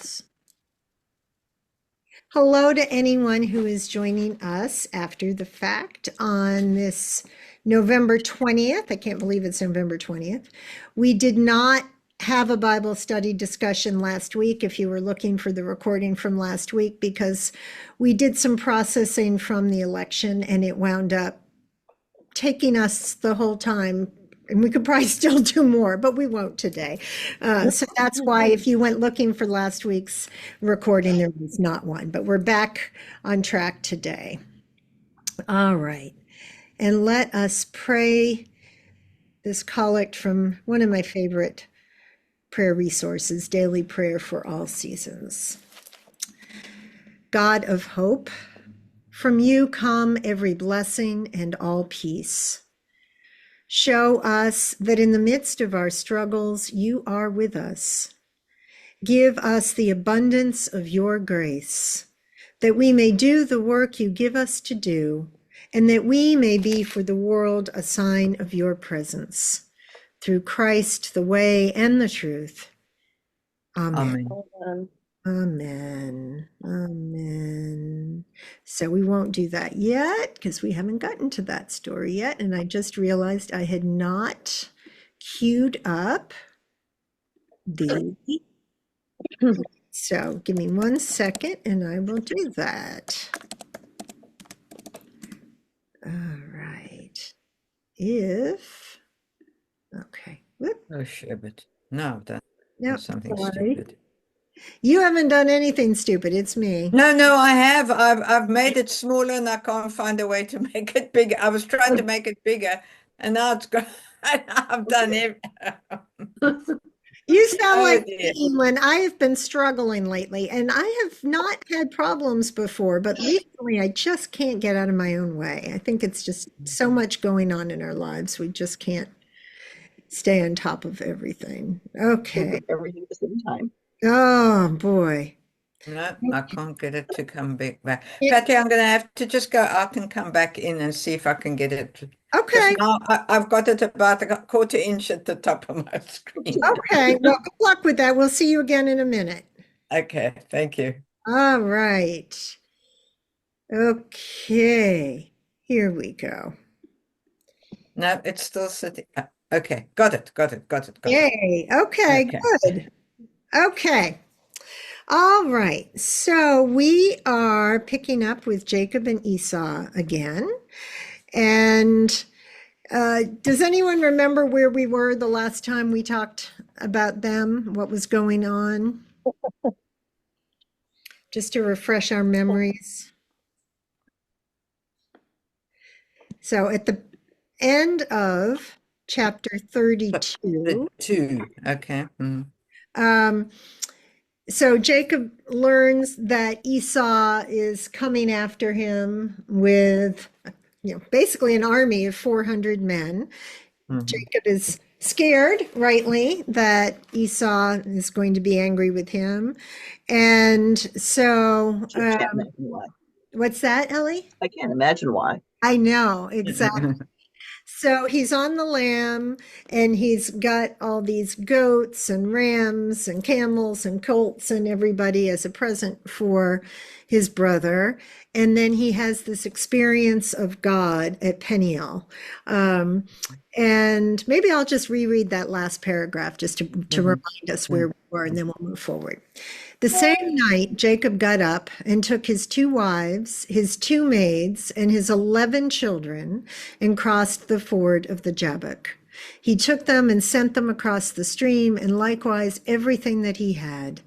months. Hello to anyone who is joining us after the fact on this November 20th. I can't believe it's November 20th. We did not have a Bible study discussion last week, if you were looking for the recording from last week, because we did some processing from the election and it wound up taking us the whole time. And we could probably still do more, but we won't today. So that's why if you went looking for last week's recording, there was not one, but we're back on track today. All right. And let us pray this collect from one of my favorite prayer resources, Daily Prayer for All Seasons. God of hope, from you come every blessing and all peace. Show us that in the midst of our struggles, you are with us. Give us the abundance of your grace, that we may do the work you give us to do, and that we may be for the world a sign of your presence. Through Christ, the way and the truth. Amen. Amen. Amen. Amen. So we won't do that yet because we haven't gotten to that story yet. And I just realized I had not queued up the. So give me 1 second and I will do that. All right. Okay. Whoop. Oh, Sherbet. No, that's Nope, something sorry. stupid. You haven't done anything stupid. It's me. No, I have. I've made it smaller and I can't find a way to make it bigger. I was trying to make it bigger and now it's gone. I've done it. You sound Oh, like dear. me when I have been struggling lately, and I have not had problems before, but recently I just can't get out of my own way. I think it's just so much going on in our lives. We just can't stay on top of everything. Okay. Everything at the same time. Oh boy. No, I can't get it to come back. Patty, I'm going to have to just go out and come back in and see if I can get it. Because Okay. now I've got it about a quarter inch at the top of my screen. Okay. Well, good luck with that. We'll see you again in a minute. Okay, thank you. All right. Okay. Here we go. No, it's still sitting. Okay, got it. Yay. Okay, good. Okay. All right. So we are picking up with Jacob and Esau again. And does anyone remember where we were the last time we talked about them? What was going on? Just to refresh our memories. So at the end of chapter 32. Okay. So Jacob learns that Esau is coming after him with, basically an army of 400 men. Jacob is scared, rightly, that Esau is going to be angry with him. And so, I can't imagine why. what's that, Ellie? I can't imagine why. I know, exactly. So he's on the lamb and he's got all these goats and rams and camels and colts and everybody as a present for his brother. And then he has this experience of God at Peniel. And maybe I'll just reread that last paragraph just to remind us where we were, and then we'll move forward. The same night, Jacob got up and took his 2 wives, his 2 maids, and his 11 children and crossed the ford of the Jabbok. He took them and sent them across the stream, and likewise everything that he had.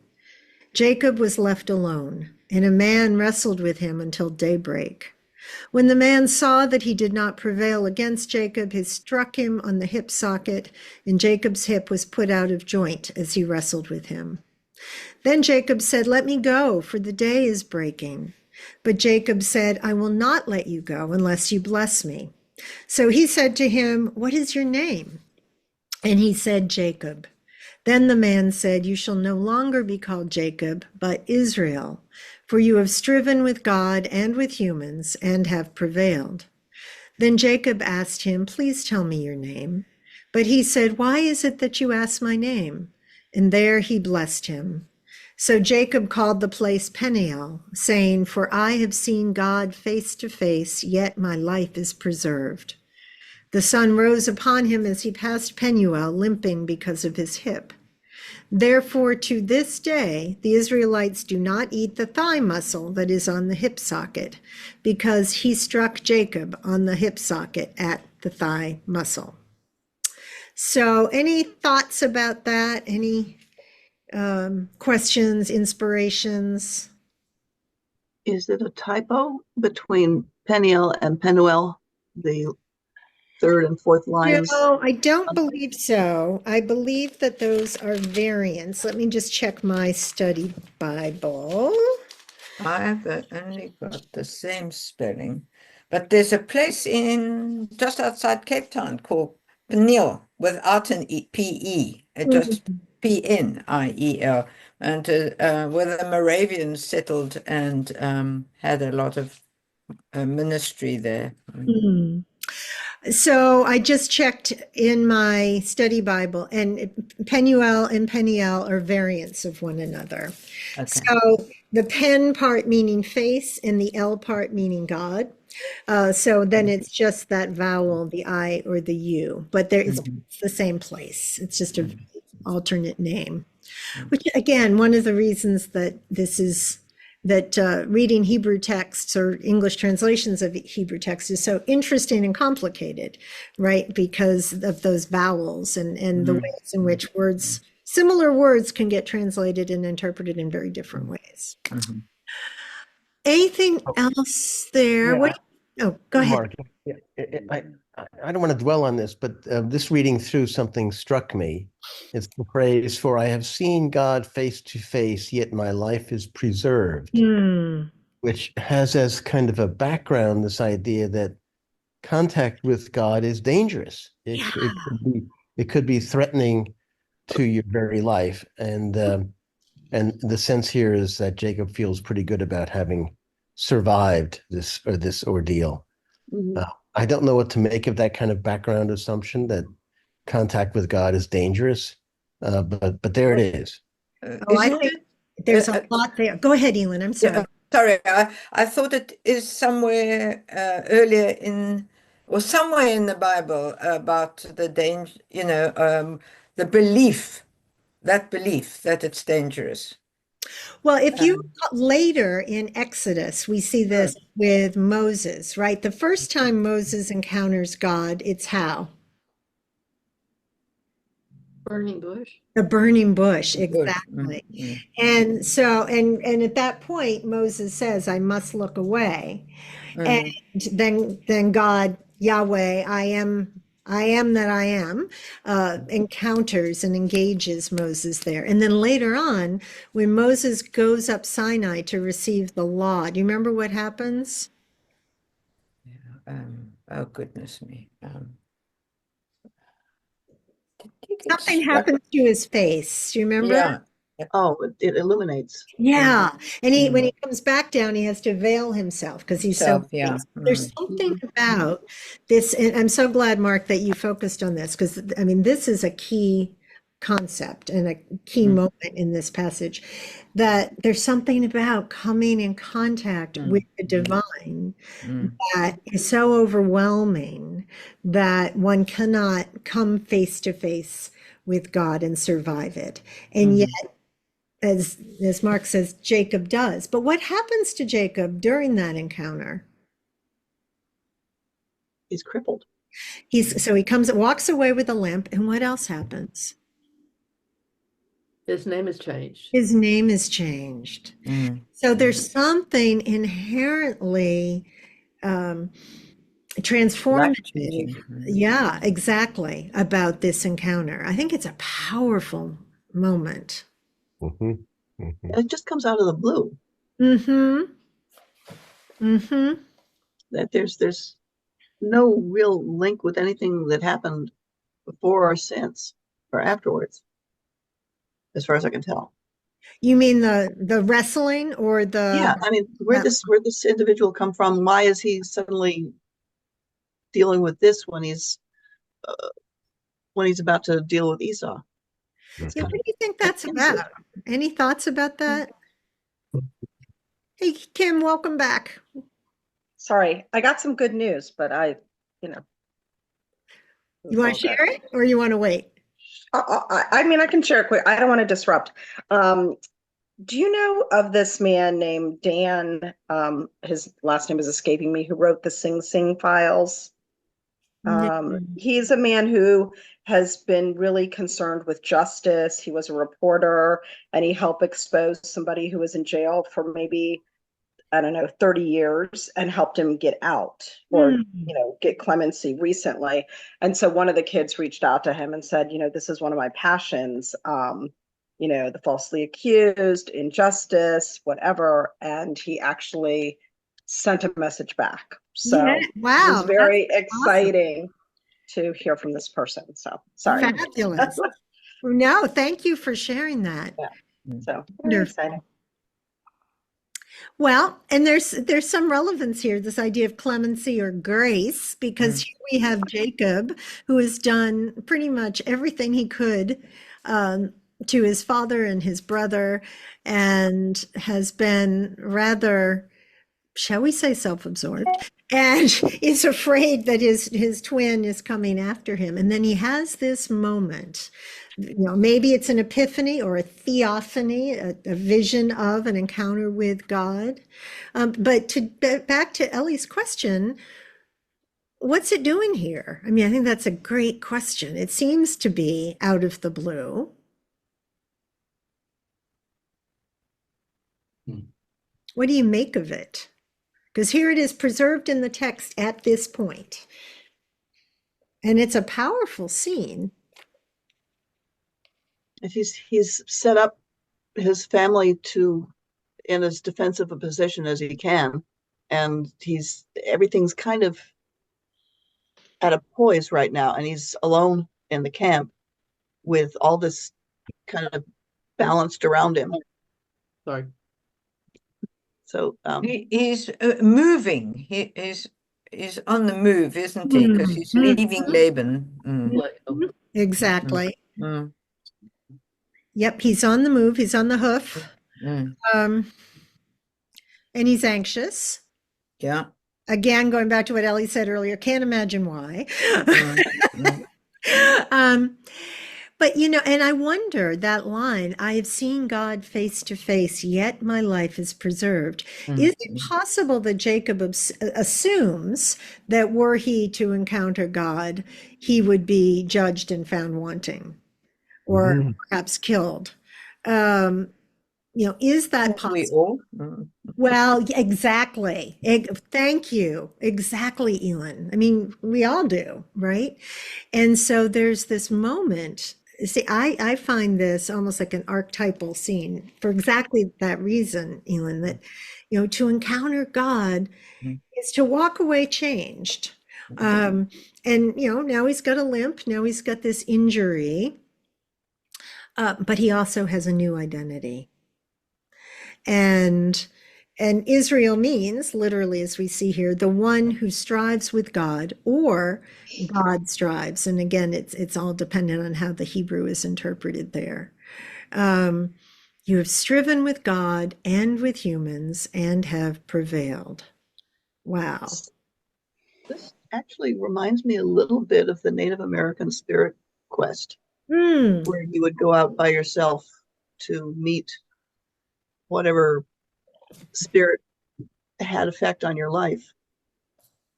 Jacob was left alone, and a man wrestled with him until daybreak. When the man saw that he did not prevail against Jacob, he struck him on the hip socket, and Jacob's hip was put out of joint as he wrestled with him. Then Jacob said, "Let me go, for the day is breaking." But Jacob said, "I will not let you go unless you bless me." So he said to him, "What is your name?" And he said, "Jacob." Then the man said, "You shall no longer be called Jacob, but Israel, for you have striven with God and with humans and have prevailed." Then Jacob asked him, "Please tell me your name." But he said, "Why is it that you ask my name?" And there he blessed him. So Jacob called the place Peniel, saying, "For I have seen God face to face, yet my life is preserved." The sun rose upon him as he passed Penuel, limping because of his hip. Therefore, to this day, the Israelites do not eat the thigh muscle that is on the hip socket, because he struck Jacob on the hip socket at the thigh muscle. So, any thoughts about that? Any questions, inspirations? Is it a typo between Peniel and Penuel, the third and fourth lines? No, I don't believe so. I believe that those are variants. Let me just check my study Bible. I've only got the same spelling, but there's a place in just outside Cape Town called Peniel without an PE, just Pniel, and where the Moravians settled and had a lot of ministry there. Mhm. So I just checked in my study Bible, and Penuel and Peniel are variants of one another. Okay. So the Pen part meaning face and the L part meaning God. So then it's just that vowel, the I or the U, but it's the same place. It's just an alternate name, which again, one of the reasons that reading Hebrew texts or English translations of Hebrew texts is so interesting and complicated, right? Because of those vowels and the ways in which similar words can get translated and interpreted in very different ways. Anything else there? Yeah, Oh, go ahead. Mark. Yeah, I don't want to dwell on this, but this reading through something struck me. It's the phrase, "For I have seen God face to face, yet my life is preserved," Hmm. which has as kind of a background this idea that contact with God is dangerous. Yeah. It could be threatening to your very life, and the sense here is that Jacob feels pretty good about having survived this ordeal. Mhm. I don't know what to make of that kind of background assumption that contact with God is dangerous, but there it is. Oh, I Isn't think it? there's a lot there. Go ahead, Elin. I'm sorry. Yeah, sorry, I thought it is somewhere earlier in, or somewhere in the Bible about the danger, the belief that it's dangerous. Well, if you Um, later in Exodus, we see this with Moses, right? The first time Moses encounters God, it's how? Burning bush. The burning bush, Good. exactly. And so, and at that point, Moses says, "I must look away." And then God, Yahweh, I am that I am, encounters and engages Moses there. And then later on, when Moses goes up Sinai to receive the law, do you remember what happens? Oh goodness me. Did he get Something struck? happens to his face. Do you remember? Yeah. Oh, it illuminates. Yeah. And when Mm. he comes back down, he has to veil himself because he's so Self, yeah. there's something about this, and I'm so glad, Mark, that you focused on this, because I mean, this is a key concept and a key moment in this passage, that there's something about coming in contact with the divine that is so overwhelming that one cannot come face to face with God and survive it. And yet, as Mark says, Jacob does. But what happens to Jacob during that encounter? He's crippled. So he walks away with a limp, and what else happens? His name has changed. His name is changed. So there's something inherently transformative, yeah, exactly, about this encounter. I think it's a powerful moment. Mhm, mhm. It just comes out of the blue. Mm-hmm. Mm-hmm. That there's no real link with anything that happened before or since or afterwards, as far as I can tell. You mean the wrestling or Yeah, I mean, where this individual come from? Why is he suddenly dealing with this when he's about to deal with Esau? Yeah, what do you think that's about? Any thoughts about that? Hey, Kim, welcome back. Sorry, I got some good news, but you know, You want to share it or you want to wait? I mean, I can share it quick. I don't want to disrupt. Um, do you know of this man named Dan? His last name is escaping me, who wrote the Sing Sing files? He's a man who has been really concerned with justice. He was a reporter and he helped expose somebody who was in jail for maybe, I don't know, 30 years and helped him get out or, get clemency recently. And so one of the kids reached out to him and said, this is one of my passions, the falsely accused, injustice, whatever. And he actually sent a message back. So Yeah, wow, it was very awesome. exciting to hear from this person. So sorry. Fabulous. No, thank you for sharing that. Yeah. So very Wonderful. exciting. Well, and there's some relevance here, this idea of clemency or grace, because here we have Jacob, who has done pretty much everything he could to his father and his brother, and has been rather, shall we say, self-absorbed, and is afraid that his twin is coming after him. And then he has this moment, maybe it's an epiphany or a theophany, a vision of an encounter with God. But back to Ellie's question, what's it doing here? I mean, I think that's a great question. It seems to be out of the blue. What do you make of it? Because here it is preserved in the text at this point. And it's a powerful scene. And he's set up his family to in as defensive a position as he can, and everything's kind of at a poise right now, and he's alone in the camp with all this kind of balanced around him. Sorry. So he's moving. He's on the move, isn't he? Because he's leaving Laban. Exactly. Mm. Yep, he's on the move. He's on the hoof. And he's anxious. Yeah. Again, going back to what Ellie said earlier, can't imagine why. But, and I wonder that line, I have seen God face to face, yet my life is preserved. Is it possible that Jacob assumes that were he to encounter God, he would be judged and found wanting or perhaps killed? Is that possible? We all? Well, exactly. Thank you. Exactly, Elin. I mean, we all do, right? And so there's this moment. See, I find this almost like an archetypal scene for exactly that reason, Elin, that, to encounter God is to walk away changed. And, now he's got a limp. Now he's got this injury. But he also has a new identity. And Israel means, literally, as we see here, the one who strives with God, or God strives. And again, it's all dependent on how the Hebrew is interpreted there. You have striven with God and with humans and have prevailed. Wow. this actually reminds me a little bit of the Native American spirit quest, where you would go out by yourself to meet whatever spirit had effect on your life,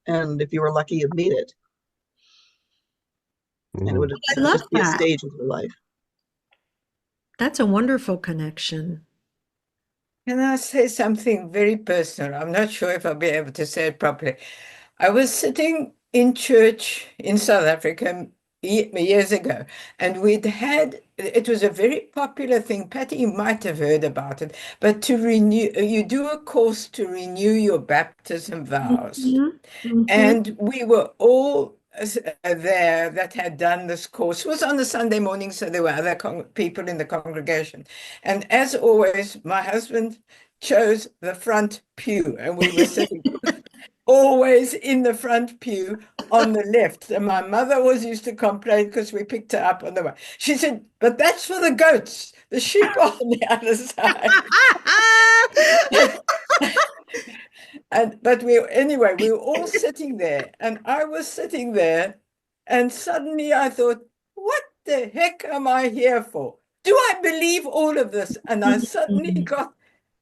and if you were lucky, you'd meet it, and it would just be a stage of your life. That's a wonderful connection. Can I say something very personal? I'm not sure if I'll be able to say it properly. I was sitting in church in South Africa years ago, and it was a very popular thing. Patty, you might have heard about it, but you do a course to renew your baptism vows. And we were all there that had done this course. It was on the Sunday morning, so there were other people in the congregation. And as always, my husband chose the front pew, and we were sitting always in the front pew on the left. And my mother always used to complain because we picked her up on the way. She said, but that's for the goats. The sheep are on the other side. But we were all sitting there, and I was sitting there, and suddenly I thought, what the heck am I here for? Do I believe all of this? And I suddenly got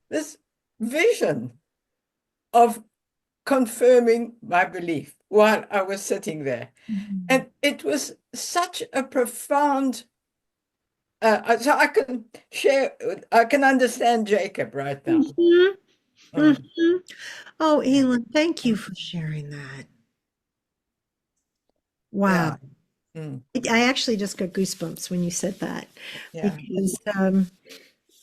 this vision of confirming my belief while I was sitting there. And it was such a profound, so I can understand Jacob right now. Mhm, Mm, mhm. Oh, Elin, thank you for sharing that. Wow. yeah. Mm, I actually just got goosebumps when you said that yeah. because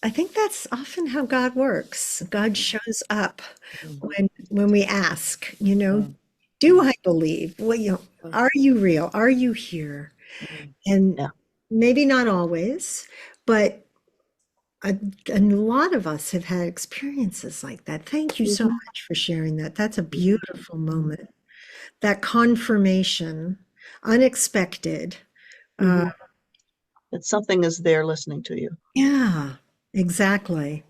I think that's often how God works. God shows up Mm, when we ask, you know, mm, do I believe? Well, you know, Mm. are you real? Are you here? mm, And Yeah. maybe not always, but a lot of us have had experiences like that. Thank you so much for sharing that. That's a beautiful moment. That confirmation, unexpected. Uh, That something is there listening to you yeah, exactly.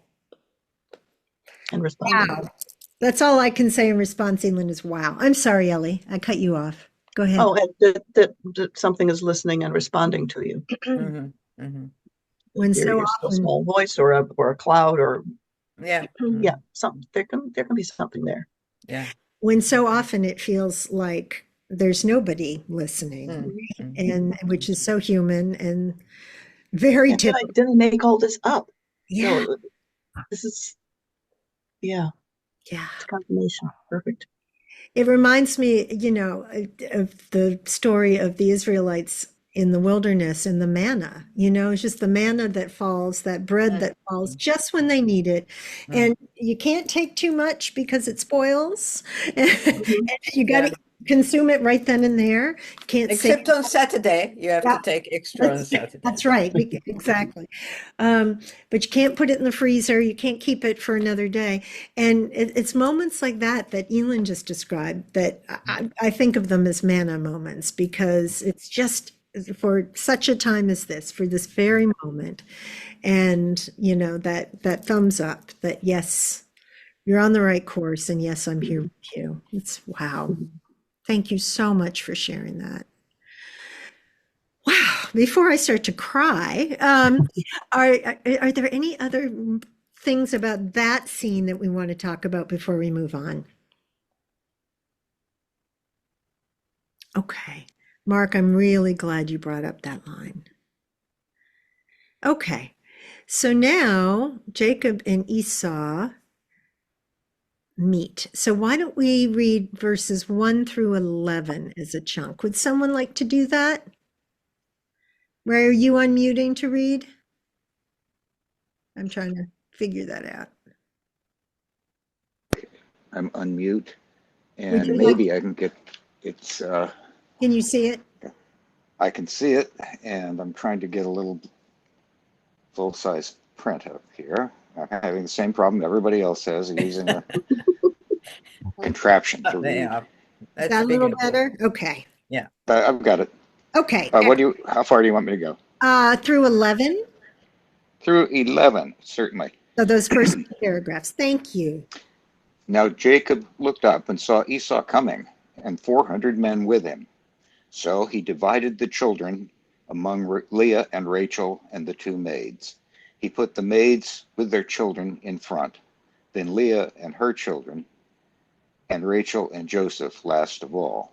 and responding. Wow. That's all I can say in response, Elin, is wow. I'm sorry, Ellie. I cut you off. Go ahead. Oh, and that something is listening and responding to you. mhm, mhm. When so Your still often, small voice or a cloud or Yeah. yeah, Mm, something there can be something there. yeah. when so often it feels like there's nobody listening, Mm, mm, and which is so human and very And typical. did I make all this up? Yeah, No, this is yeah, yeah. it's confirmation. Perfect. It reminds me, of the story of the Israelites in the wilderness and the manna. It's just the manna that falls, that bread mm, that falls just when they need it. mm. And you can't take too much because it spoils. And Mhm. you got Yeah. to consume it right then and there. Can't save. Except on Saturday, you have Yeah, to take extra on Saturday. that's right. Exactly. But you can't put it in the freezer. You can't keep it for another day. And it's moments like that that Elin just described that I think of them as manna moments because it's just for such a time as this, for this very moment. And, that thumbs up that, yes, you're on the right course. And yes, I'm here with you. It's wow. Thank you so much for sharing that. Wow. Before I start to cry, are there any other things about that scene that we want to talk about before we move on? Okay. Mark, I'm really glad you brought up that line. Okay. So now Jacob and Esau meet. So why don't we read verses 1 through 11 as a chunk? Would someone like to do that? Ray, are you unmuting to read? I'm trying to figure that out. I'm unmute, Would and you like, maybe I can get it's. can you see it? I can see it, and I'm trying to get a little full-size print up here. I'm having the same problem everybody else has, using a contraption to They read. are. Is That's that a little bigger. better? Okay. Yeah. I've got it. Okay. What do you? How far do you want me to go? Through 11. Through 11, certainly. So those first two paragraphs. Thank you. Now Jacob looked up and saw Esau coming, and 400 men with him. So he divided the children among Leah and Rachel and the two maids. He put the maids with their children in front, then Leah and her children, and Rachel and Joseph last of all.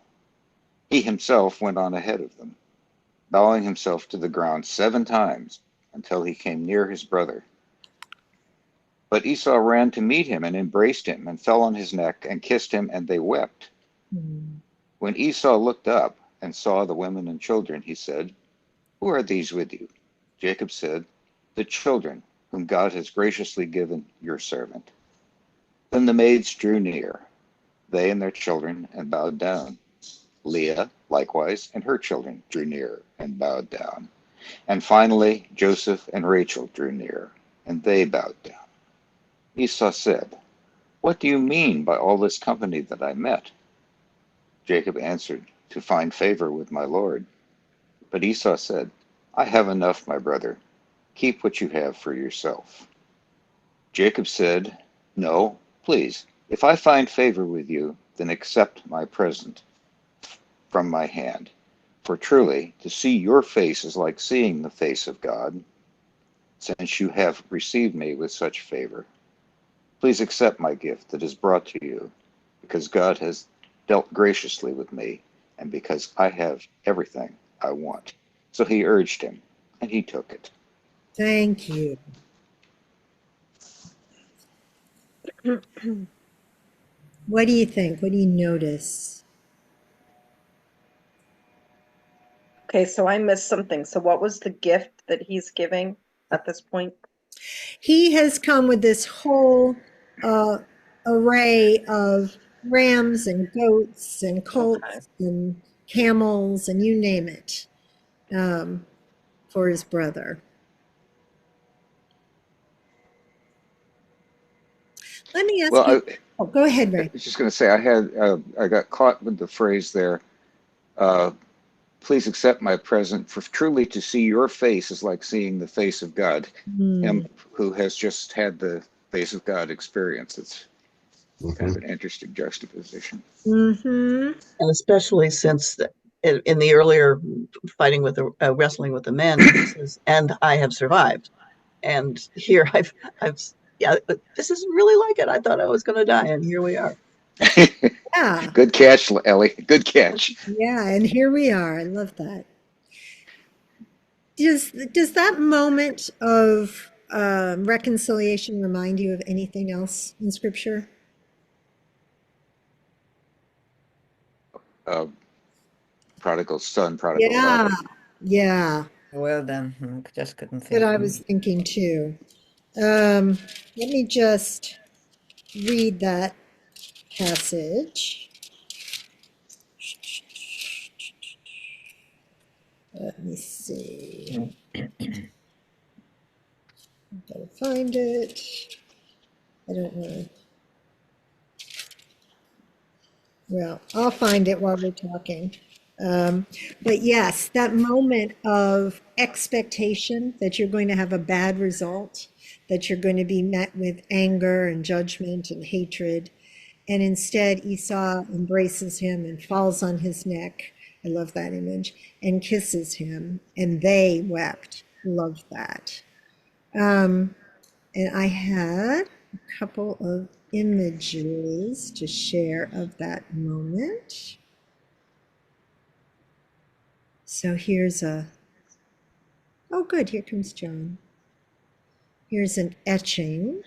He himself went on ahead of them, bowing himself to the ground 7 times until he came near his brother. But Esau ran to meet him and embraced him and fell on his neck and kissed him, and they wept. When Esau looked up and saw the women and children, he said, "Who are these with you?" Jacob said, "The children whom God has graciously given your servant." Then the maids drew near, they and their children, and bowed down. Leah, likewise, and her children drew near and bowed down. And finally, Joseph and Rachel drew near, and they bowed down. Esau said, "What do you mean by all this company that I met?" Jacob answered, "To find favor with my Lord." But Esau said, "I have enough, my brother. Keep what you have for yourself." Jacob said, "No, please. If I find favor with you, then accept my present from my hand. For truly, to see your face is like seeing the face of God, since you have received me with such favor. Please accept my gift that is brought to you, because God has dealt graciously with me, and because I have everything I want." So he urged him, and he took it. Thank you. What do you think? What do you notice? Okay, so I missed something. So what was the gift that he's giving at this point? He has come with this whole array of rams and goats and colts and camels and you name it, for his brother. Let me ask you. Well, Oh, go ahead, I Ray. was just going to say I got caught with the phrase there. Uh, Please accept my present, for truly to see your face is like seeing the face of God. Hmm. Him who has just had the face of God experience. It's kind of an interesting juxtaposition. Mm-hmm. And especially since in the earlier fighting with the wrestling with the men, he says, "And I have survived." And here I've, yeah, this is really like it. I thought I was going to die, and here we are. Yeah. Good catch, Ellie. Good catch. Yeah. And here we are. I love that. Does that moment of reconciliation remind you of anything else in Scripture? Uh, Prodigal son, prodigal Yeah. daughter. Yeah. Well done. Just couldn't That think. I was thinking too. Let me just read that passage. Let me see. Gotta find it. I don't know. Well, I'll find it while we're talking. Um, but yes, that moment of expectation that you're going to have a bad result, that you're going to be met with anger and judgment and hatred. And instead, Esau embraces him and falls on his neck. I love that image, and kisses him, and they wept. Love that. And I had a couple of images to share of that moment. So here's oh, good, here comes John. Here's an etching.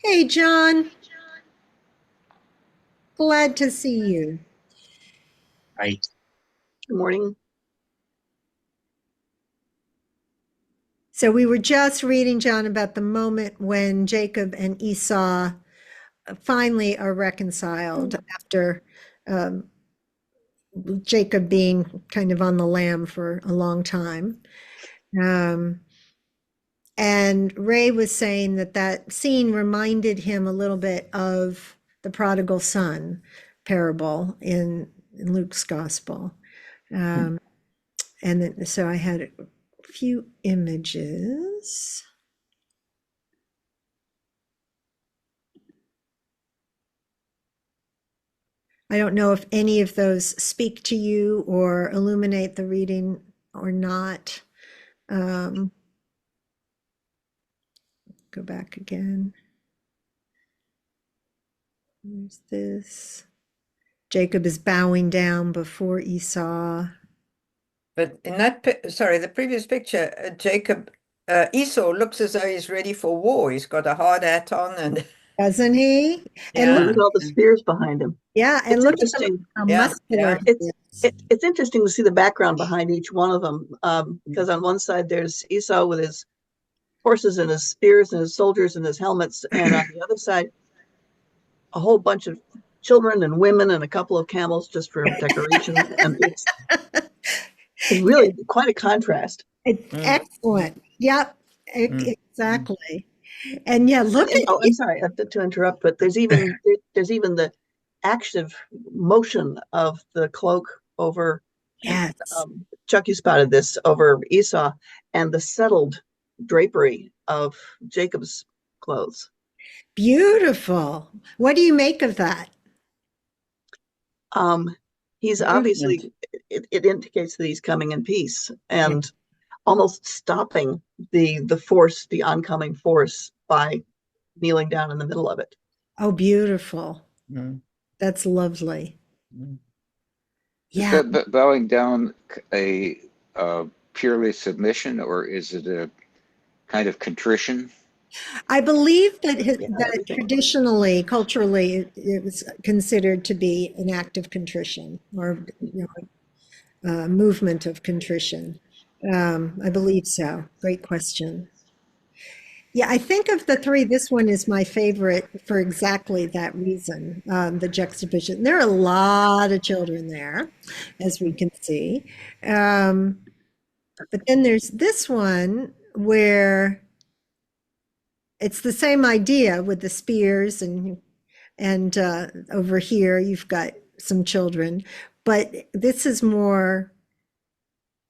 Hey, John, glad to see you. Right. Good morning. So we were just reading, John, about the moment when Jacob and Esau finally are reconciled after um, Jacob being kind of on the lam for a long time. And Ray was saying that that scene reminded him a little bit of the prodigal son parable in Luke's gospel. And then, so I had a few images. I don't know if any of those speak to you or illuminate the reading or not. Go back again. There's this. Jacob is bowing down before Esau. But in that, sorry, the previous picture, Esau looks as though he's ready for war. He's got a hard hat on and Doesn't he? And yeah. And look at all the spears behind him. yeah, and It's look at interesting. how Yeah, muscular yeah. he is. It's interesting to see the background behind each one of them, because on one side there's Esau with his horses and his spears and his soldiers and his helmets, and on the other side, a whole bunch of children and women and a couple of camels just for decoration. And it's really quite a contrast. It's excellent. Yep. Exactly. And yeah, look at Oh, I'm sorry to interrupt, but there's even the active motion of the cloak over, and yes, Chuck, you spotted this over Esau, and the settled drapery of Jacob's clothes. beautiful. What do you make of that? Um, he's Movement. obviously, it indicates that he's coming in peace and almost stopping the oncoming force by kneeling down in the middle of it. Oh, beautiful. Mm. That's lovely. Mm. Is Yeah, that bowing down a purely submission, or is it a kind of contrition? I believe that Yeah, that everything. traditionally, culturally, it was considered to be an act of contrition or movement of contrition. I believe so. Great question. Yeah, I think of the three, this one is my favorite for exactly that reason, the juxtaposition. There are a lot of children there, as we can see. Um, but then there's this one where it's the same idea with the spears and over here you've got some children, but this is more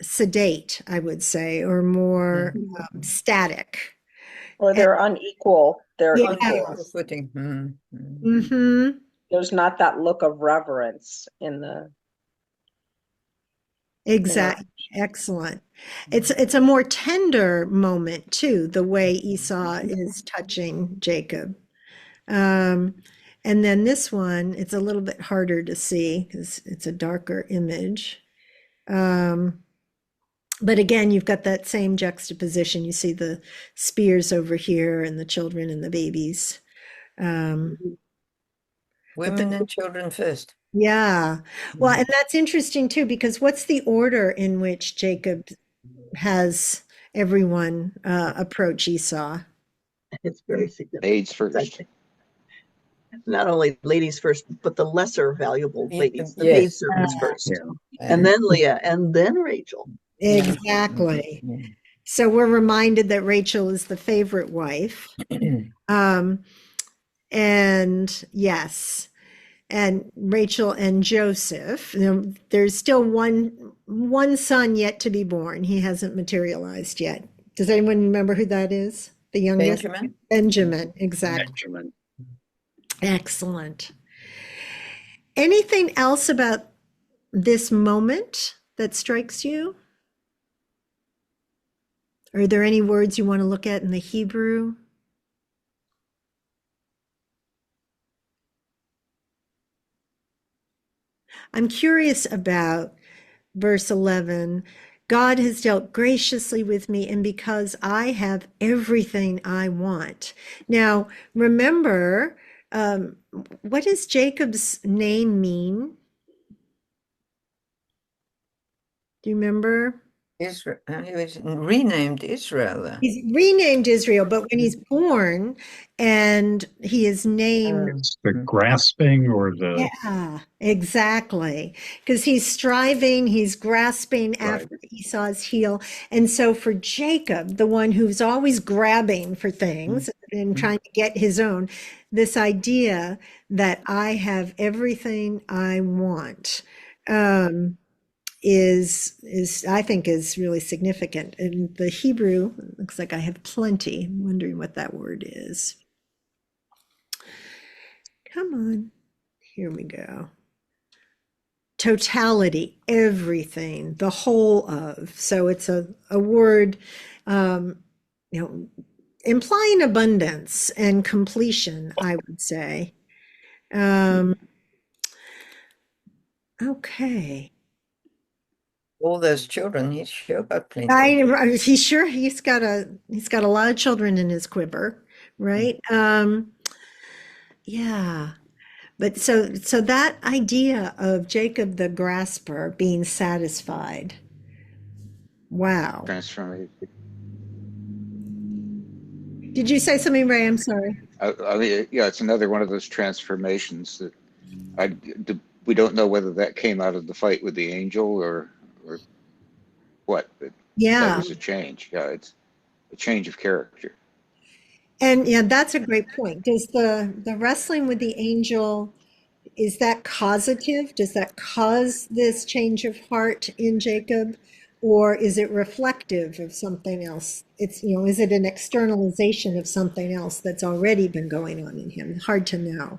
sedate, I would say, or more static. Or And, they're unequal. They're yeah. equal. Unequal footing. Mm-hmm. There's not that look of reverence in the Exactly. Excellent. It's a more tender moment too, the way Esau is touching Jacob. Um, and then this one, it's a little bit harder to see because it's a darker image. Um, but again, you've got that same juxtaposition. You see the spears over here and the children and the babies. Um, but Women and children first. yeah. Well, and that's interesting too, because what's the order in which Jacob has everyone approach Esau? It's very significant. Maids first. Not only ladies first, but the lesser valuable ladies, the Yes. maidservants first, Yeah. and then Leah, and then Rachel. Exactly. So we're reminded that Rachel is the favorite wife. Um, and yes, and Rachel and Joseph. There's still one son yet to be born. He hasn't materialized yet. Does anyone remember who that is? The youngest? Benjamin. Benjamin, exactly. Benjamin. Excellent. Anything else about this moment that strikes you? Are there any words you want to look at in the Hebrew? I'm curious about verse 11. God has dealt graciously with me, and because I have everything I want. Now, remember, what does Jacob's name mean? Do you remember? Israel. He was renamed Israel. He's renamed Israel, but when he's born and he is named, It's the grasping or the yeah, exactly. Because he's striving, he's grasping after Esau's heel. And so for Jacob, the one who's always grabbing for things and trying to get his own, this idea that I have everything I want. Is I think is really significant. In the Hebrew, looks like I have plenty. I'm wondering what that word is. Come on, here we go. Totality, everything, the whole of. So it's a word, you know, implying abundance and completion, I would say. Okay. All those children, he's sure got plenty. He's got a lot of children in his quiver, right? Yeah. But so that idea of Jacob the grasper being satisfied. Wow. Transformation. Did you say something, Ray? I'm sorry. I mean, yeah, it's another one of those transformations that we don't know whether that came out of the fight with the angel or what. But that Yeah. was a change. Yeah, it's a change of character. And yeah, that's a great point. Does the wrestling with the angel, is that causative? Does that cause this change of heart in Jacob? Or is it reflective of something else? It's, is it an externalization of something else that's already been going on in him? Hard to know.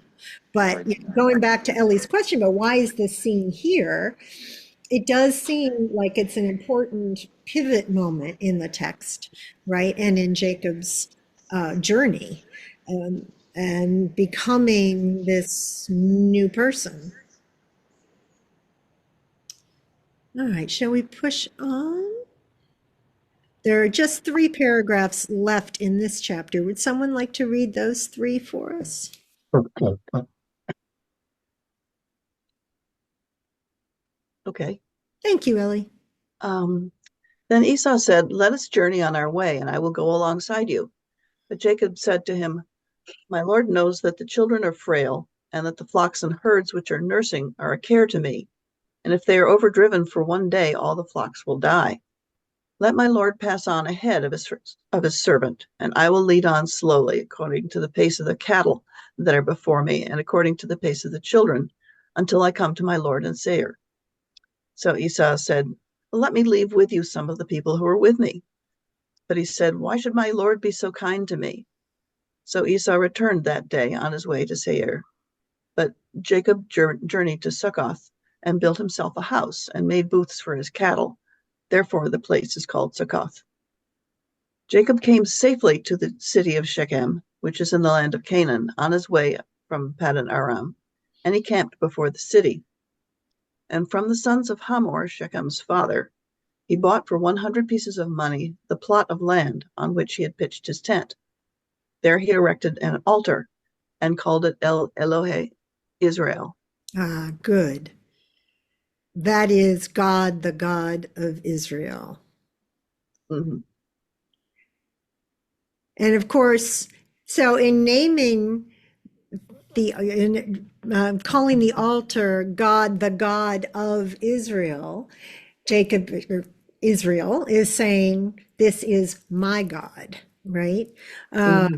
But going back to Ellie's question about why is this scene here, it does seem like it's an important pivot moment in the text, right? And in Jacob's journey, and becoming this new person. All right, shall we push on? There are just 3 paragraphs left in this chapter. Would someone like to read those 3 for us? Okay. Thank you, Ellie. Then Esau said, "Let us journey on our way, and I will go alongside you." But Jacob said to him, "My Lord knows that the children are frail, and that the flocks and herds which are nursing are a care to me. And if they are overdriven for one day, all the flocks will die. Let my Lord pass on ahead of his servant, and I will lead on slowly, according to the pace of the cattle that are before me, and according to the pace of the children, until I come to my Lord in Seir." So Esau said, "Let me leave with you some of the people who are with me." But he said, "Why should my Lord be so kind to me?" So Esau returned that day on his way to Seir. But Jacob journeyed to Succoth and built himself a house and made booths for his cattle. Therefore the place is called Succoth. Jacob came safely to the city of Shechem, which is in the land of Canaan, on his way from Paddan Aram, and he camped before the city. And from the sons of Hamor, Shechem's father, he bought for 100 pieces of money the plot of land on which he had pitched his tent. There he erected an altar and called it El Elohe Israel. Ah, good. That is God, the God of Israel. Mm-hmm. And of course, so in naming calling the altar God, the God of Israel, Jacob, or Israel, is saying, "This is my God," right? Mm-hmm.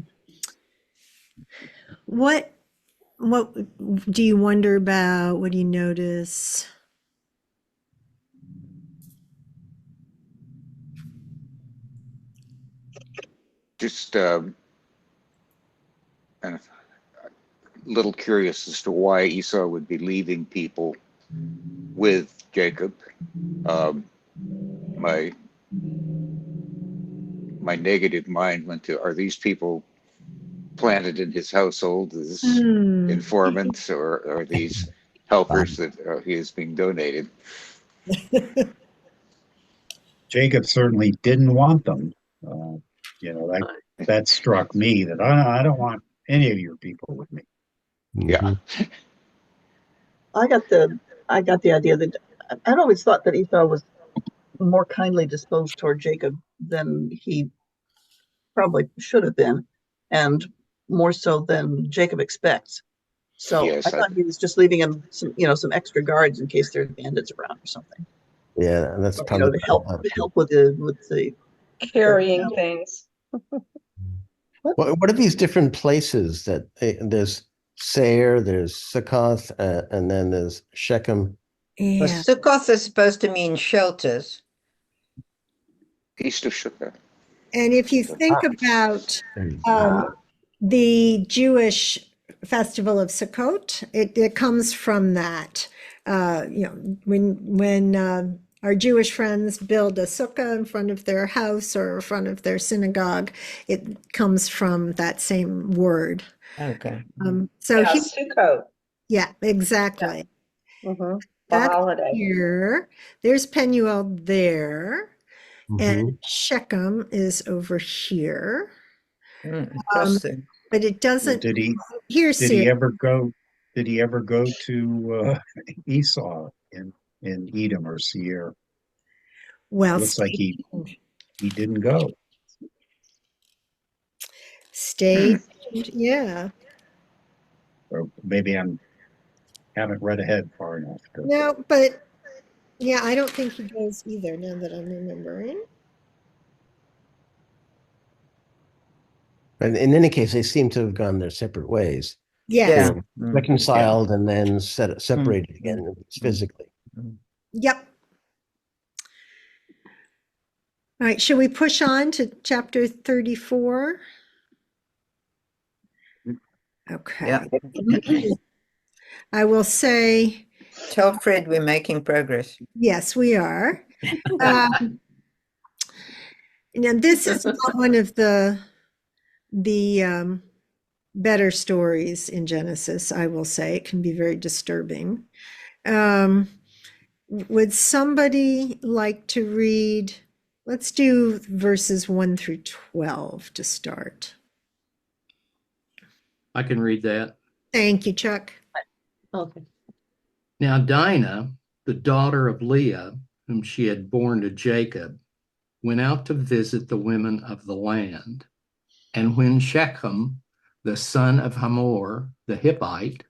What do you wonder about? What do you notice? Just a little curious as to why Esau would be leaving people with Jacob. Um, my my negative mind went to, are these people planted in his household as Hmm. informants, or are these helpers that he is being donated? Jacob certainly didn't want them. Uh, that struck me that I don't want any of your people with me. Yeah. I got the idea that I'd always thought that Esau was more kindly disposed toward Jacob than he probably should have been, and more so than Jacob expects. So I Yes, thought he was just leaving him some extra guards in case there's bandits around or something. Yeah, and that's Or, probably to help with the Carrying cattle. things. what are these different places that there's Sair, there's Succoth, and then there's Shechem. Well, Yeah. Sukkoth is supposed to mean shelters. east of Sukkot. And if you think about the Jewish festival of Sukkot, it comes from that. When our Jewish friends build a sukkah in front of their house or in front of their synagogue, it comes from that same word. Okay. So Yeah, he, Sukkot. yeah, exactly. Mm-hmm. The That's holiday. here. There's Penuel there, and Mhm. Shechem is over here. Interesting. But it Well, doesn't. did he Here's did Seir. he ever go? Did he ever go to Esau in Edom or Seir? Well, Looks like stay he didn't go. stay tuned. Yeah. Or maybe I haven't read ahead far enough. No, but yeah, I don't think he goes either now that I'm remembering. And in any case, they seem to have gone their separate ways. Yes. Yeah. Mm. Reconciled and then separated again, at least physically. Mm. Yep. All right, should we push on to chapter 34? Okay. Yeah. I will say, Tell Fred we're making progress. yes, we are. Now, this is not one of the better stories in Genesis, I will say. It can be very disturbing. Would somebody like to read? Let's do verses 1 through 12 to start. I can read that. Thank you, Chuck. Okay. Now Dinah, the daughter of Leah, whom she had borne to Jacob, went out to visit the women of the land. And when Shechem, the son of Hamor, the Hittite,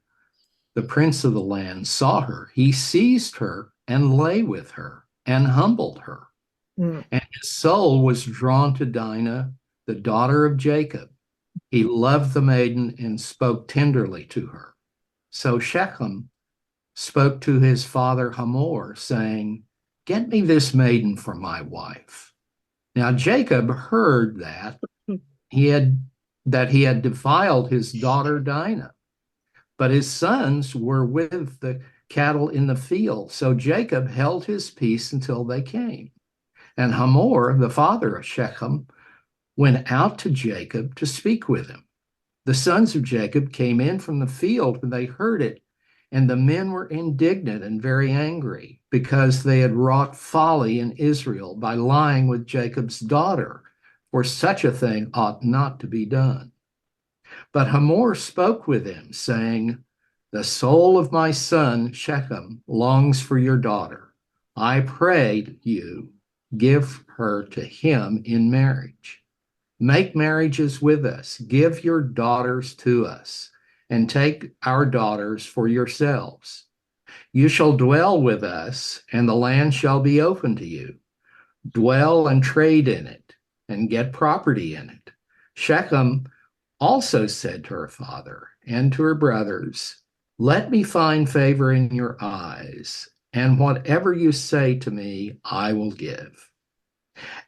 the prince of the land, saw her, he seized her and lay with her and humbled her. Mm. And his soul was drawn to Dinah, the daughter of Jacob. He loved the maiden and spoke tenderly to her. So Shechem spoke to his father Hamor, saying, "Get me this maiden for my wife." Now Jacob heard he had defiled his daughter Dinah, but his sons were with the cattle in the field. So Jacob held his peace until they came. And Hamor, the father of Shechem, went out to Jacob to speak with him. The sons of Jacob came in from the field when they heard it, and the men were indignant and very angry because they had wrought folly in Israel by lying with Jacob's daughter, for such a thing ought not to be done. But Hamor spoke with him, saying, "The soul of my son Shechem longs for your daughter. I pray you, give her to him in marriage. Make marriages with us, give your daughters to us, and take our daughters for yourselves. You shall dwell with us, and the land shall be open to you. Dwell and trade in it, and get property in it." Shechem also said to her father and to her brothers, "Let me find favor in your eyes, and whatever you say to me, I will give.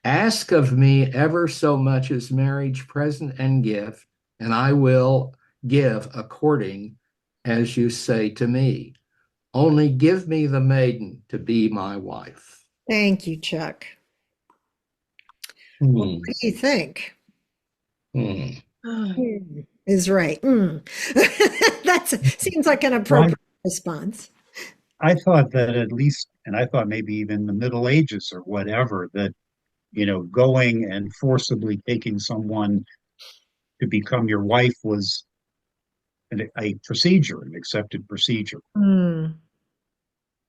Ask of me ever so much as marriage present and gift, and I will give according as you say to me. Only give me the maiden to be my wife." Thank you, Chuck. Hmm. What do you think? Hmm. Is right. That seems like an appropriate response. I thought that at least, and I thought maybe even the Middle Ages or whatever, that, going and forcibly taking someone to become your wife was a procedure, an accepted procedure. Mm.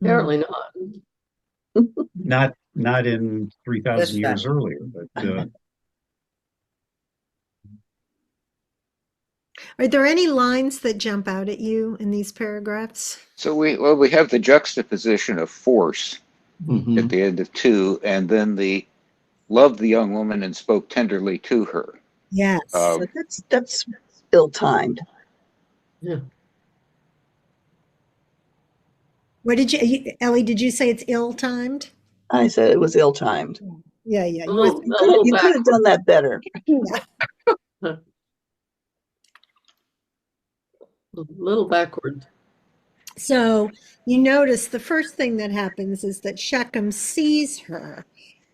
Apparently not. Not in 3,000 years funny. earlier, but Are there any lines that jump out at you in these paragraphs? So we have the juxtaposition of force Mhm. at the end of 2, and then the loved the young woman and spoke tenderly to her. Yes. But that's ill-timed. Yeah. What did Ellie, did you say it's ill-timed? I said it was ill-timed. Yeah, yeah. A little You could have done that better. A little backward. So you notice the first thing that happens is that Shechem sees her.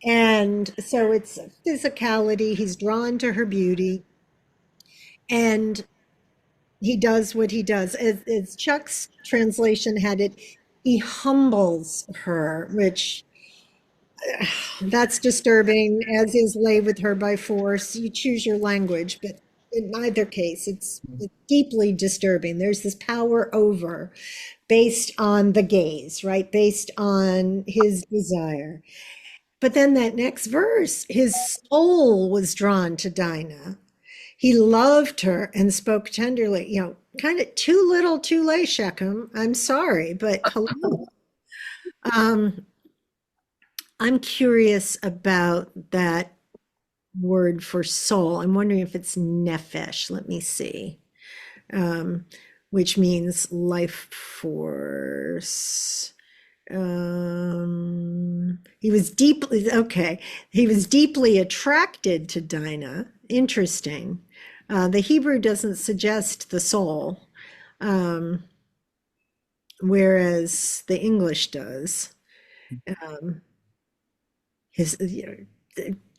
And so it's physicality. He's drawn to her beauty. And he does what he does. As Chuck's translation had it, he humbles her, which that's disturbing, as is lay with her by force. You choose your language, but in either case, it's deeply disturbing. There's this power over based on the gaze, right? Based on his desire. But then that next verse, his soul was drawn to Dinah. He loved her and spoke tenderly. Kind of too little, too late, Shechem. I'm sorry, but hello. I'm curious about that word for soul. I'm wondering if it's nephesh. Let me see. Um, which means life force. He was deeply, okay. He was deeply attracted to Dinah. Interesting. The Hebrew doesn't suggest the soul, um, whereas the English does. Um, his,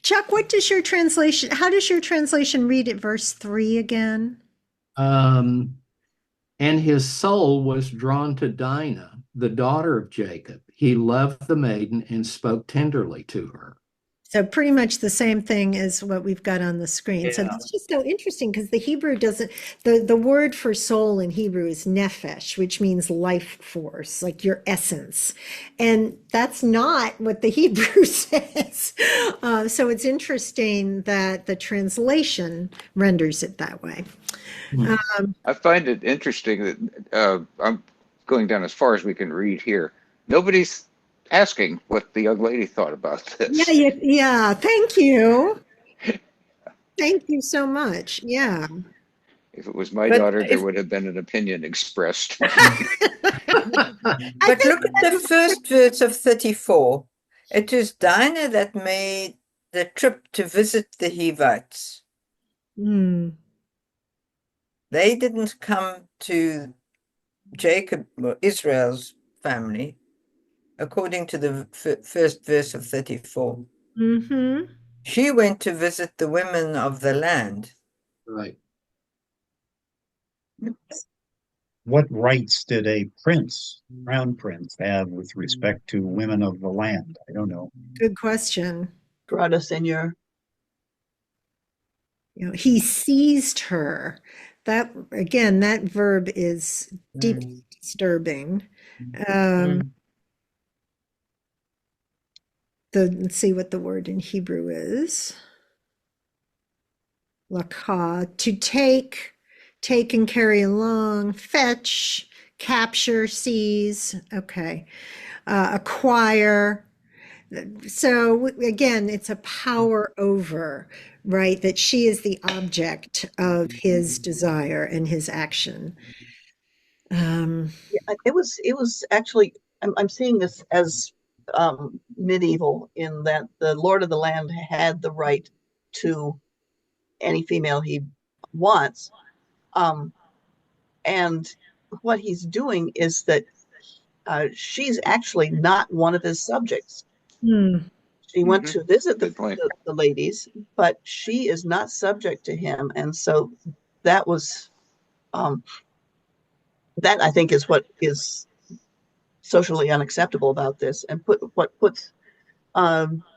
Chuck, what does your translation, how does your translation read at verse 3 again? And his soul was drawn to Dinah, the daughter of Jacob. He loved the maiden and spoke tenderly to her. So pretty much the same thing as what we've got on the screen. So Yeah. that's just so interesting because the Hebrew doesn't, the word for soul in Hebrew is nephesh, which means life force, like your essence. And that's not what the Hebrew says. So it's interesting that the translation renders it that way. I find it interesting that I'm going down as far as we can read here. Nobody's asking what the young lady thought about Yeah, this. yeah, yeah. Thank you. Thank you so much. Yeah. If it was my But daughter, there if would have been an opinion expressed. I but think look at the first verse of 34. It was Dinah that made the trip to visit the Hivites. Hmm. They didn't come to Jacob or Israel's family, according to the first verse of 34. Mm-hmm. She went to visit the women of the land. Right. What rights did a crown prince, have with respect to women of the land? I don't know. Good question. Grata Senior. He seized her. That again, that verb is deeply disturbing. Um, let's see what the word in Hebrew is. Lakah, to take and carry along, fetch, capture, seize. Okay. Acquire. So again, it's a power over, right? That she is the object of his desire and his action. Yeah, it was actually I'm seeing this as medieval in that the Lord of the Land had the right to any female he wants. Um, and what he's doing is that she's actually not one of his subjects. Hmm. She went Hmm. to visit Good point. the ladies, but she is not subject to him. And so that was, um, that I think is what is socially unacceptable about this and what puts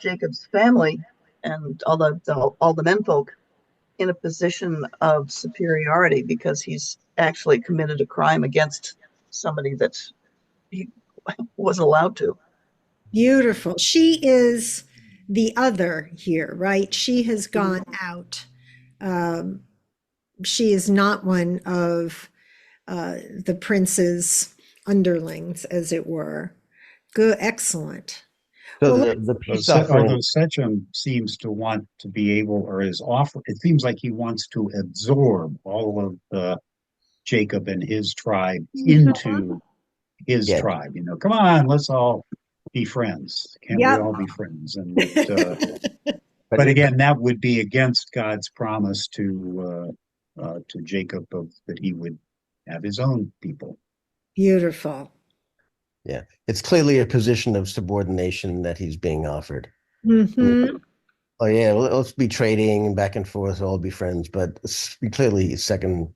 Jacob's family and all the menfolk in a position of superiority because he's actually committed a crime against somebody that he wasn't allowed to. Beautiful. She is the other here, right? She has gone out. Um, she is not one of the prince's underlings, as it were. Good, excellent. So Well, the peace Although offering, Sechem seems to want to be able, or is offer, it seems like he wants to absorb all of Jacob and his tribe into his yeah, tribe. You know, come on, let's all be friends. Can't we yep. all be friends? And but but it, but again, that would be against God's promise to Jacob that he would have his own people. Beautiful. yeah, it's clearly a position of subordination that he's being offered. I mean, Hmm. oh yeah, let's be trading and back and forth, all be friends, but it's clearly second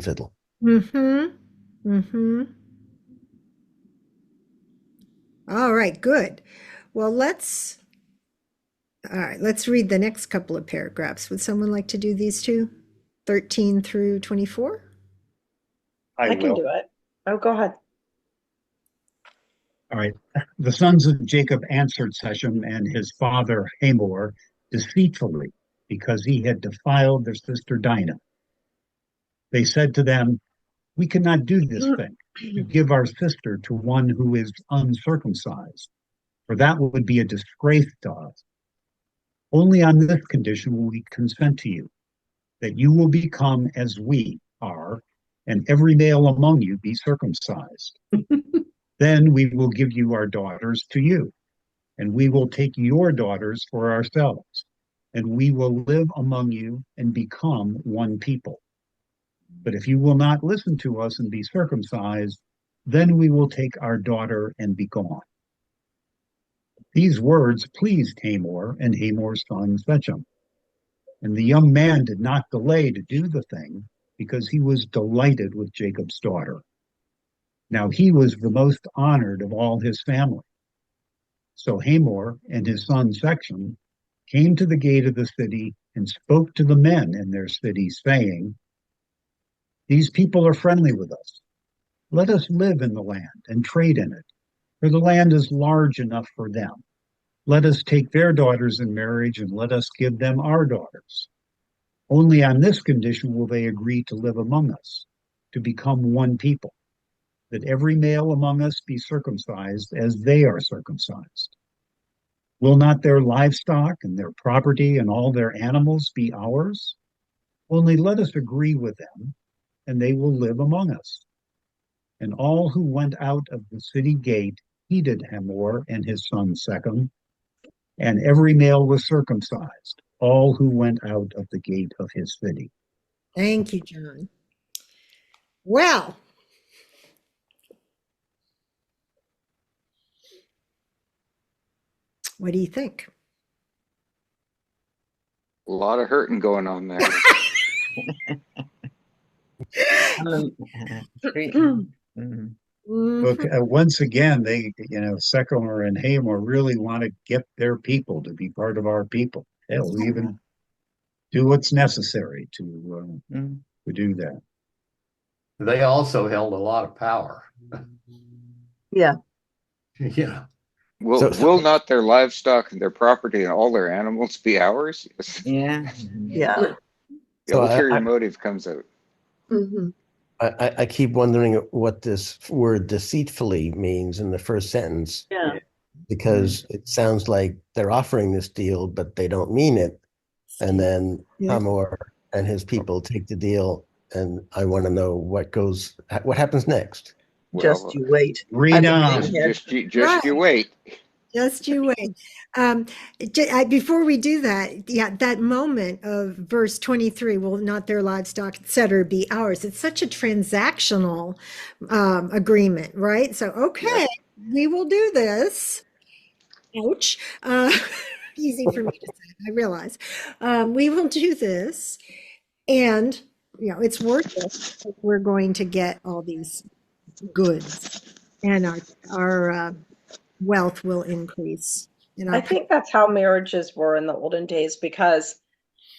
fiddle. Hmm. Hmm. All right, good. Well, all right, let's read the next couple of paragraphs. Would someone like to do these two? 13 through 24? I I can will. do it. Oh, go ahead. All right. The sons of Jacob answered Shechem and his father Hamor deceitfully because he had defiled their sister Dinah. They said to them, we cannot do this thing, to give our sister to one who is uncircumcised, for that would be a disgrace to us. Only on this condition will we consent to you, that you will become as we are, and every male among you be circumcised. Then we will give you our daughters to you, and we will take your daughters for ourselves, and we will live among you and become one people. But if you will not listen to us and be circumcised, then we will take our daughter and be gone. These words pleased Hamor and Hamor's son Shechem. And the young man did not delay to do the thing, because he was delighted with Jacob's daughter. Now he was the most honored of all his family. So Hamor and his son Shechem came to the gate of the city and spoke to the men in their city, saying, "These people are friendly with us. Let us live in the land and trade in it, for the land is large enough for them. Let us take their daughters in marriage, and let us give them our daughters. Only on this condition will they agree to live among us, to become one people, that every male among us be circumcised as they are circumcised. Will not their livestock and their property and all their animals be ours? Only let us agree with them, and they will live among us." And all who went out of the city gate heeded Hamor and his son Shechem, and every male was circumcised, all who went out of the gate of his city. Thank you, John. Well, what do you think? A lot of hurting going on there. Look, once again, Shechem and Hamor really want to get their people to be part of our people. They'll even do what's necessary to do that. They also held a lot of power. Yeah. Yeah. Will not their livestock and their property and all their animals be ours? Yeah. Yeah. The ulterior motive comes out. Mm-hmm. I keep wondering what this word deceitfully means in the first sentence, Yeah. because it sounds like they're offering this deal, but they don't mean it. And then Hamor and his people take the deal, and I want to know what happens next. Just Well, you wait. Read I on. believe just you wait. Just you wait. Before we do that, that moment of verse 23, will not their livestock, et cetera, be ours? It's such a transactional agreement, right? So, okay, we will do this. Ouch. Easy for me to say, I realize. We will do this. And, it's worth it. We're going to get all these goods, and our wealth will increase. I think that's how marriages were in the olden days, because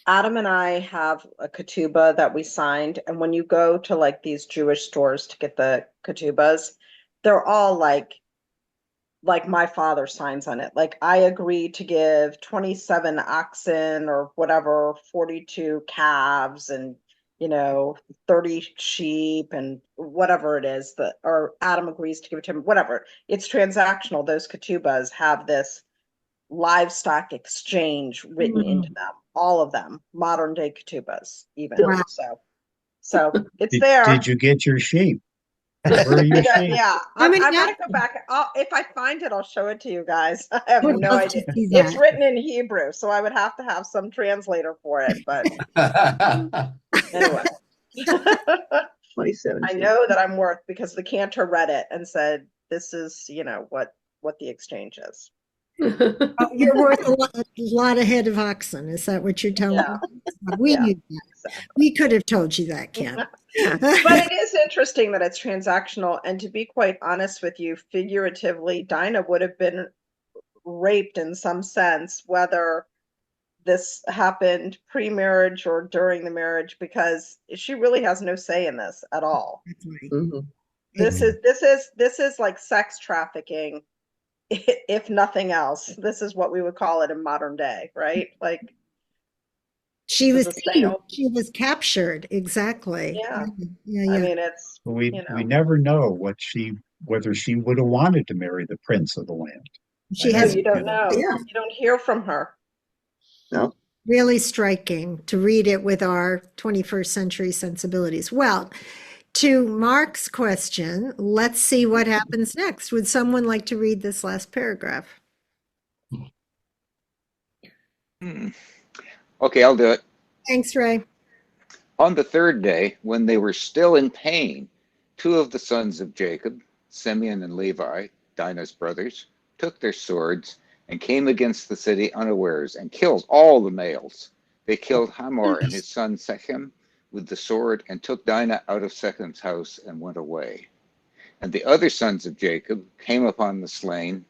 Adam and I have a ketubah that we signed. And when you go to like these Jewish stores to get the ketubahs, they're all like my father signs on it. Like, I agree to give 27 oxen or whatever, 42 calves, and 30 sheep, and whatever it is that, or Adam agrees to give it to him, whatever. It's transactional. Those ketubahs have this livestock exchange written into them, all of them, modern day ketubahs, even. Wow. So it's there. Did you get your sheep? Where are your sheep? Yeah, I'm gonna go back. If I find it, I'll show it to you guys. I have Would no love to idea. see It's that. written in Hebrew, so I would have to have some translator for it. But anyway, 2017. I know that I'm worth, because the cantor read it and said, "This is, what the exchange is." Oh, you're worth a lot of head of oxen. Is that what you're telling Yeah. me? We Yeah, knew that. exactly. We could have told you that, Ken. But it is interesting that it's transactional. And to be quite honest with you, figuratively, Dinah would have been raped in some sense, whether this happened pre-marriage or during the marriage, because she really has no say in this at all. That's right. Mm-hmm. This is like sex trafficking, if nothing else. This is what we would call it in modern day, right? Like, She was this is a tamed. sale. She was captured. Exactly. Yeah. Yeah. I mean, it's We never know whether she would have wanted to marry the prince of the land. She I has. you don't know. Yeah. You don't hear from her. No. Really striking to read it with our 21st century sensibilities. Well, to Mark's question, let's see what happens next. Would someone like to read this last paragraph? Okay, I'll do it. Thanks, Ray. On the third day, when they were still in pain, two of the sons of Jacob, Simeon and Levi, Dinah's brothers, took their swords and came against the city unawares and killed all the males. They killed Hamor and his son Shechem with the sword and took Dinah out of Shechem's house and went away. And the other sons of Jacob came upon the slain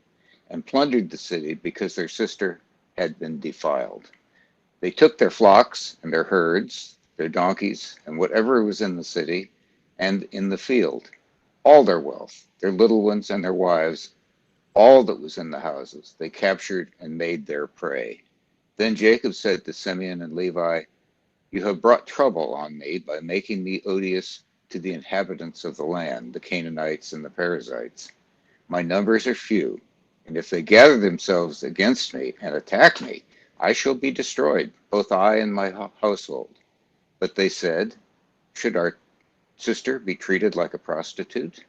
and plundered the city because their sister had been defiled. They took their flocks and their herds, their donkeys, and whatever was in the city and in the field, all their wealth, their little ones and their wives, all that was in the houses, they captured and made their prey. Then Jacob said to Simeon and Levi, "You have brought trouble on me by making me odious to the inhabitants of the land, the Canaanites and the Perizzites. My numbers are few, and if they gather themselves against me and attack me, I shall be destroyed, both I and my household." But they said, "Should our sister be treated like a prostitute?"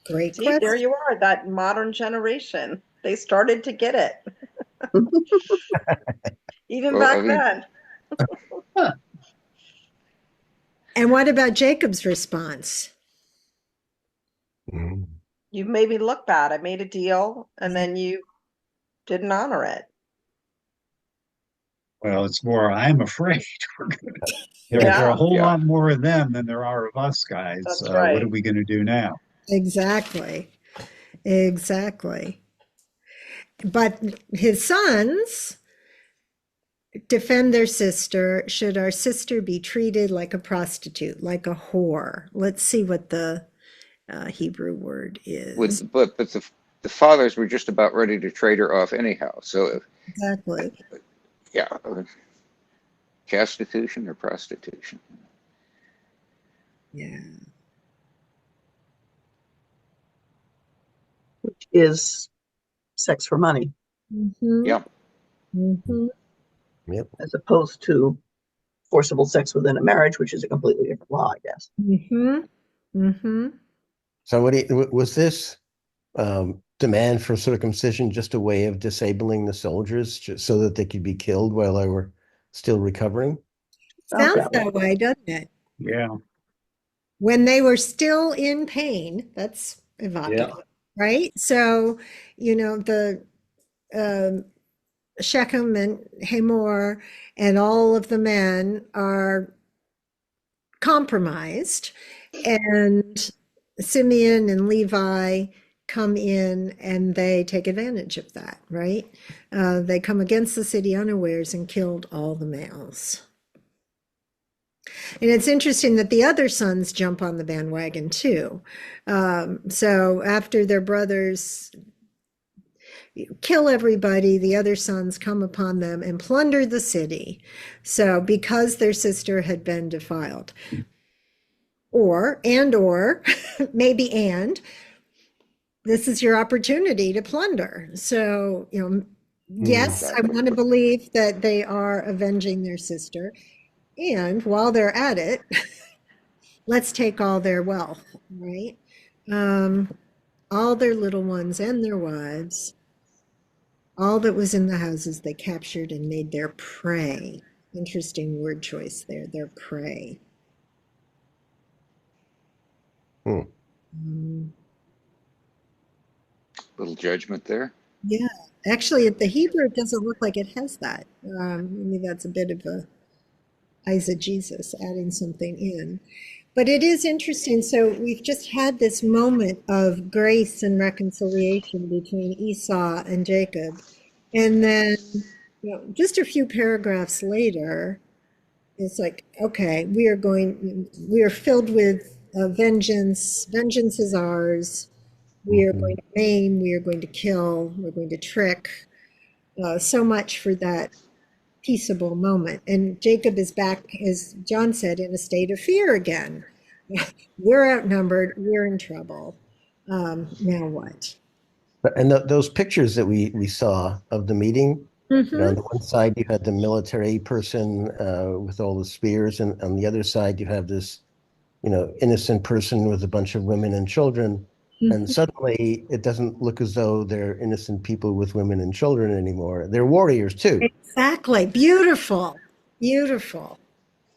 Great See, there question. you are, that modern generation. They started to get it. Even Well, back I mean, then. And what about Jacob's response? Mhm. You made me look bad. I made a deal and then you didn't honor it. Well, it's more, I'm afraid there are a Yeah, whole yeah. lot more of them than there are of us guys. that's What are right. we going to do now? Exactly. Exactly. But his sons defend their sister. Should our sister be treated like a prostitute, like a whore? Let's see what the Hebrew word is. But the fathers were just about ready to trade her off anyhow. So, Exactly. yeah, castitution or prostitution? Yeah. Is sex for money Mm-hmm. Yeah. Mm-hmm. Yep. as opposed to forcible sex within a marriage, which is a completely different law, I guess. Mm-hmm. Mm-hmm. So was this demand for circumcision just a way of disabling the soldiers just so that they could be killed while they were still recovering? Sounds Sounds that way. that way, doesn't it? Yeah. When they were still in pain, that's evocative, right? So, the um, Shechem and Hamor and all of the men are compromised, and Simeon and Levi come in and they take advantage of that, right? They come against the city unawares and killed all the males. And it's interesting that the other sons jump on the bandwagon too. So after their brothers kill everybody, the other sons come upon them and plunder the city. So because their sister had been defiled, or maybe this is your opportunity to plunder. So, yes, I Exactly. want to believe that they are avenging their sister. And while they're at it, let's take all their wealth, right? All their little ones and their wives, all that was in the houses they captured and made their prey. Interesting word choice there, their prey. Hmm. Um, Little judgment there. yeah, actually, the Hebrew it doesn't look like it has that. Maybe that's a bit of a eisegesis, adding something in. But it is interesting. So we've just had this moment of grace and reconciliation between Esau and Jacob. And then, just a few paragraphs later, it's like, okay, we are filled with vengeance. Vengeance is ours. We are going Mhm. to maim, we are going to kill, we're going to trick. So much for that peaceable moment. And Jacob is back, as John said, in a state of fear again. We're outnumbered, we're in trouble. Now what? And those pictures that we saw of the meeting, You know, on Mhm. the one side you had the military person with all the spears, and on the other side you have this, you know, innocent person with a bunch of women and children. And Mhm. suddenly it doesn't look as though they're innocent people with women and children anymore. They're warriors too. Exactly. Beautiful. Beautiful.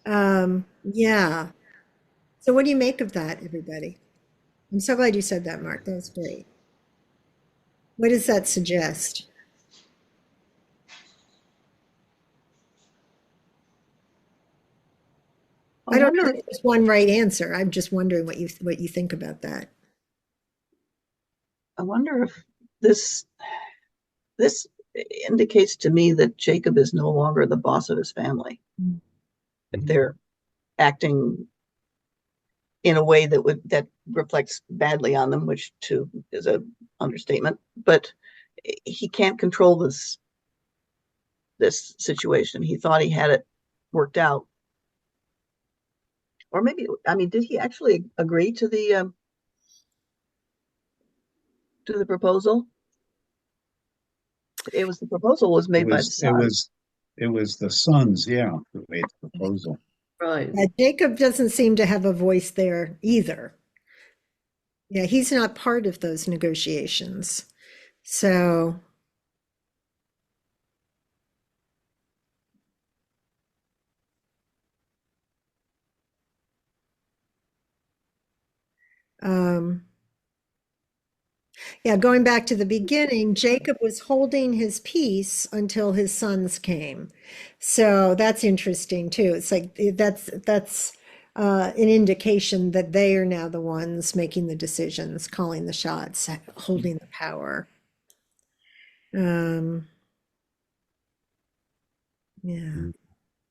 Yeah. So what do you make of that, everybody? I'm so glad you said that, Mark. That was great. What does that suggest? I I don't know wonder if there's one right answer. I'm just wondering what you think about that. I wonder if this this indicates to me that Jacob is no longer the boss of his family. If they're acting in a way that reflects badly on them, which too is a understatement. But he can't control this situation. He thought he had it worked out, or maybe I mean, did he actually agree to the proposal? It was the proposal was It made by the was it son, was it was the sons, yeah, who made the proposal. right? Jacob doesn't seem to have a voice there either. Yeah, he's not part of those negotiations. So, um, yeah, going back to the beginning, Jacob was holding his peace until his sons came. So that's interesting too. It's like that's an indication that they are now the ones making the decisions, calling the shots, holding the power. Um, yeah.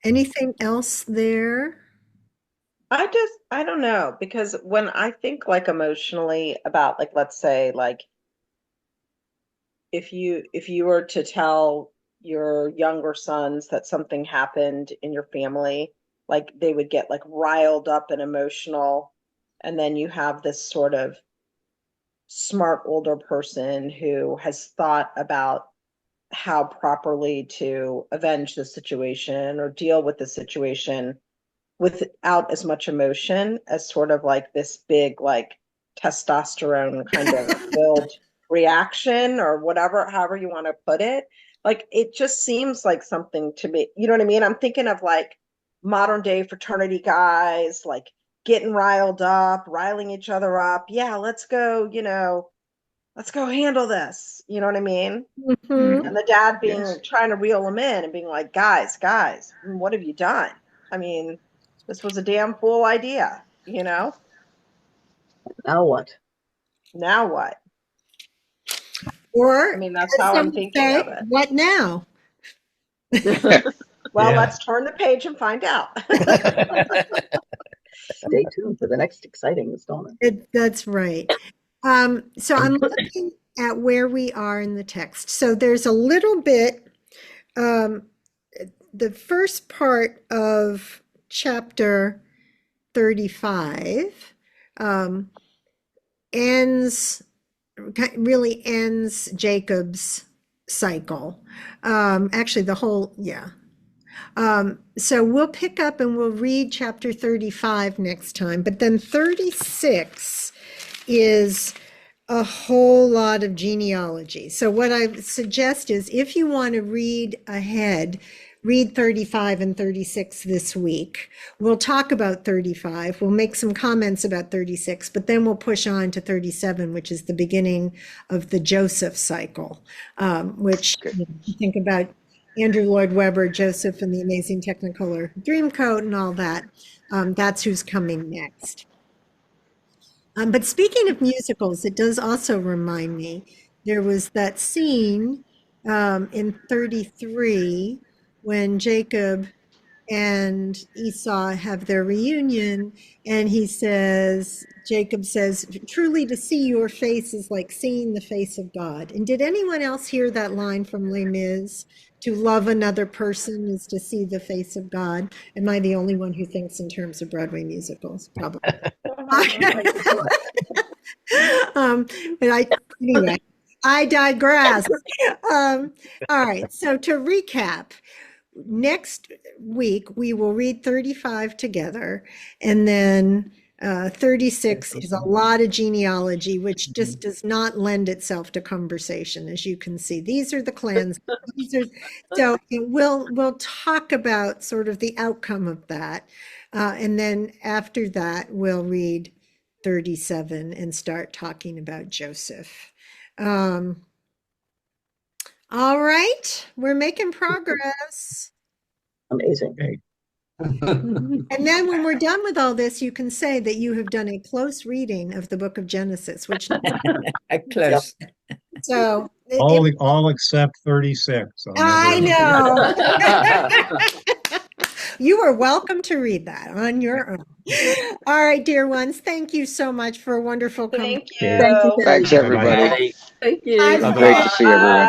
Anything else there? I don't know, because when I think like emotionally about, like, let's say, like, if you were to tell your younger sons that something happened in your family, like they would get like riled up and emotional, and then you have this sort of smart older person who has thought about how properly to avenge the situation or deal with the situation without as much emotion as sort of like this big, like, testosterone kind of build reaction, or whatever, however you want to put it. Like, it just seems like something to me, you know what I mean? I'm thinking of like modern day fraternity guys, like getting riled up, riling each other up. Yeah, let's go, let's go handle this. You know what I mean? Mhm. And the dad being Yes. trying to reel him in and being like, guys, what have you done? I mean, this was a damn fool idea. Now what? Now what? I Or, mean, that's as how some I'm would thinking of say, it. what now? Well, Yeah. let's turn the page and find out. Stay tuned for the next exciting installment. That's right. So I'm looking at where we are in the text. So there's a little bit, um, the first part of chapter 35 um, ends, really ends Jacob's cycle. Actually, the whole, yeah. So we'll pick up and we'll read chapter 35 next time, but then 36 is a whole lot of genealogy. So what I suggest is if you want to read ahead, read 35 and 36 this week. We'll talk about 35. We'll make some comments about 36, but then we'll push on to 37, which is the beginning of the Joseph cycle, which Okay. you think about Andrew Lloyd Webber, Joseph and the Amazing Technicolor Dreamcoat and all that. That's who's coming next. But speaking of musicals, it does also remind me there was that scene in 33 when Jacob and Esau have their reunion, and Jacob says, truly to see your face is like seeing the face of God. And did anyone else hear that line from Les Mis? To love another person is to see the face of God. Am I the only one who thinks in terms of Broadway musicals? Probably. I guess so. Um, but anyway, I digress. All right. So to recap, next week we will read 35 together, and then 36 is a lot of genealogy, which just does not lend itself to conversation, as you can see. These are the clans. So we'll talk about sort of the outcome of that, and then after that we'll read 37 and start talking about Joseph. All right, we're making progress. Amazing. Okay. And then when we're done with all this, you can say that you have done a close reading of the book of Genesis, which Close. so All except 36. I'll I never- know. You are welcome to read that on your own. All right, dear ones, thank you so much for a wonderful conversation. Thank you. Okay. Thank you. Thanks, Bye-bye. everybody. Thank you. Bye. Great to see everyone.